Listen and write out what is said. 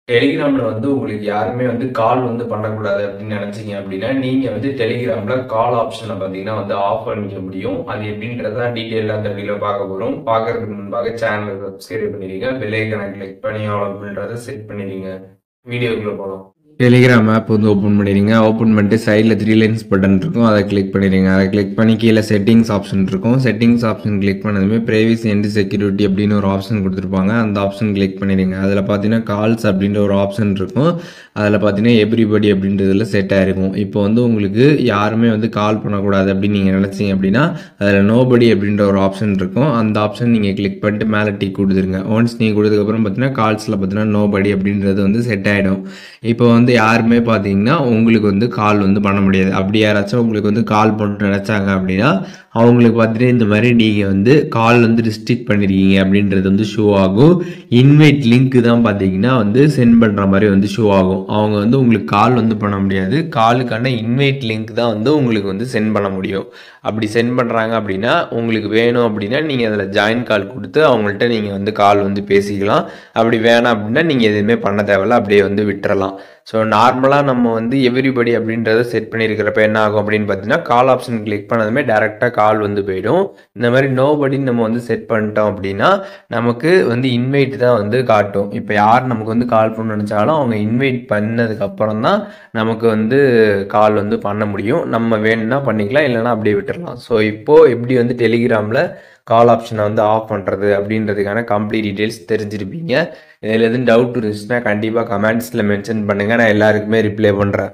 டெலிகிராம்ல வந்து உங்களுக்கு யாருமே வந்து கால் வந்து பண்ணக்கூடாது அப்படின்னு நினைச்சீங்க அப்படின்னா, நீங்க வந்து டெலிகிராம்ல கால் ஆப்ஷன பார்த்தீங்கன்னா வந்து ஆஃப் பண்ணிக்க முடியும். அது எப்படின்றத டீட்டெயிலா அந்த வீடியோல பார்க்க போறோம். பார்க்கறதுக்கு முன்பாக சேனலை சப்ஸ்கிரைப் பண்ணிடுங்க. பெல் ஐகானை கிளிக் பண்ணி ஆல் அப்படின்றத செட் பண்ணிடுங்க. வீடியோக்குள்ள போலாம். டெலிகிராம் ஆப் வந்து ஓப்பன் பண்ணிடுங்க. ஓப்பன் பண்ணிட்டு சைடில் 3 லைன்ஸ் பட்டன் இருக்கும். அதை கிளிக் பண்ணிடுங்க. அதை கிளிக் பண்ணி கீழே செட்டிங்ஸ் ஆப்ஷன் இருக்கும். செட்டிங்ஸ் ஆப்ஷன் கிளிக் பண்ணதுமே பிரைவசி அண்ட் செக்யூரிட்டி அப்படின்னு ஒரு ஆப்ஷன் கொடுத்துருப்பாங்க. அந்த ஆப்ஷன் கிளிக் பண்ணிடுங்க. அதில் பார்த்தீங்கன்னா கால்ஸ் அப்படின்ற ஒரு ஆப்ஷன் இருக்கும். அதில் பார்த்தீங்கன்னா எவ்ரிபடி அப்படின்றதுல செட் ஆகிருக்கும். இப்போ வந்து உங்களுக்கு யாருமே வந்து கால் பண்ணக்கூடாது அப்படின்னு நீங்கள் நினச்சிங்க அப்படின்னா அதில் நோபடி அப்படின்ற ஒரு ஆப்ஷன் இருக்கும். அந்த ஆப்ஷன் நீங்கள் கிளிக் பண்ணிட்டு மேலே டிக் கொடுத்துருங்க. ஒன்ஸ் நீங்கள் கொடுத்ததுக்கப்புறம் பார்த்தீங்கன்னா கால்ஸில் பார்த்தீங்கன்னா நோபடி அப்படின்றது வந்து செட் ஆகிடும். இப்போ வந்து யாருமே பார்த்தீங்கன்னா உங்களுக்கு வந்து கால் வந்து பண்ண முடியாது. அப்படி யாராச்சும் உங்களுக்கு வந்து கால் பண்ண நினச்சாங்க அப்படின்னா அவங்களுக்கு பார்த்தீங்கன்னா இந்த மாதிரி நீங்கள் வந்து கால் வந்து ரிஸ்ட்ரிக்ட் பண்ணியிருக்கீங்க அப்படின்றது வந்து ஷோ ஆகும். இன்வைட் லிங்க் தான் பார்த்தீங்கன்னா வந்து சென்ட் பண்ணுற மாதிரி வந்து ஷோ ஆகும். அவங்க வந்து உங்களுக்கு கால் வந்து பண்ண முடியாது. காலுக்கான இன்வைட் லிங்க் தான் வந்து உங்களுக்கு வந்து சென்ட் பண்ண முடியும். அப்படி சென்ட் பண்ணுறாங்க அப்படின்னா உங்களுக்கு வேணும் அப்படின்னா நீங்கள் அதில் ஜாயின் கால் கொடுத்து அவங்கள்ட்ட நீங்கள் வந்து கால் வந்து பேசிக்கலாம். அப்படி வேணாம் அப்படின்னா நீங்கள் எதுவுமே பண்ண தேவையில்ல, அப்படியே வந்து விட்டுறலாம். ஸோ நார்மலாக நம்ம வந்து எவ்ரிபடி அப்படின்றத செட் பண்ணியிருக்கிறப்ப என்ன ஆகும் அப்படின்னு பார்த்தீங்கன்னா கால் ஆப்ஷன் கிளிக் பண்ணதுமே டேரெக்டாக கால் வந்து போயிடும். இந்த மாதிரி நோபடின்னு நம்ம வந்து செட் பண்ணிட்டோம் அப்படின்னா நமக்கு வந்து இன்வைட் தான் வந்து காட்டும். இப்போ யார் நமக்கு வந்து கால் பண்ண நினச்சாலும் அவங்க இன்வைட் பண்ணதுக்கப்புறம் தான் நமக்கு வந்து கால் வந்து பண்ண முடியும். நம்ம வேணும்னா பண்ணிக்கலாம், இல்லைனா அப்படியே விட்டுடலாம். ஸோ இப்போது எப்படி வந்து டெலிகிராமில் கால் ஆப்ஷனை வந்து ஆஃப் பண்ணுறது அப்படின்றதுக்கான கம்ப்ளீட் டீட்டெயில்ஸ் தெரிஞ்சிருப்பீங்க. இதில் எதுவும் டவுட் இருந்துச்சுன்னா கண்டிப்பாக கமெண்ட்ஸில் மென்ஷன் பண்ணுங்கள். நான் எல்லாருக்குமே ரிப்ளை பண்ணுறேன்.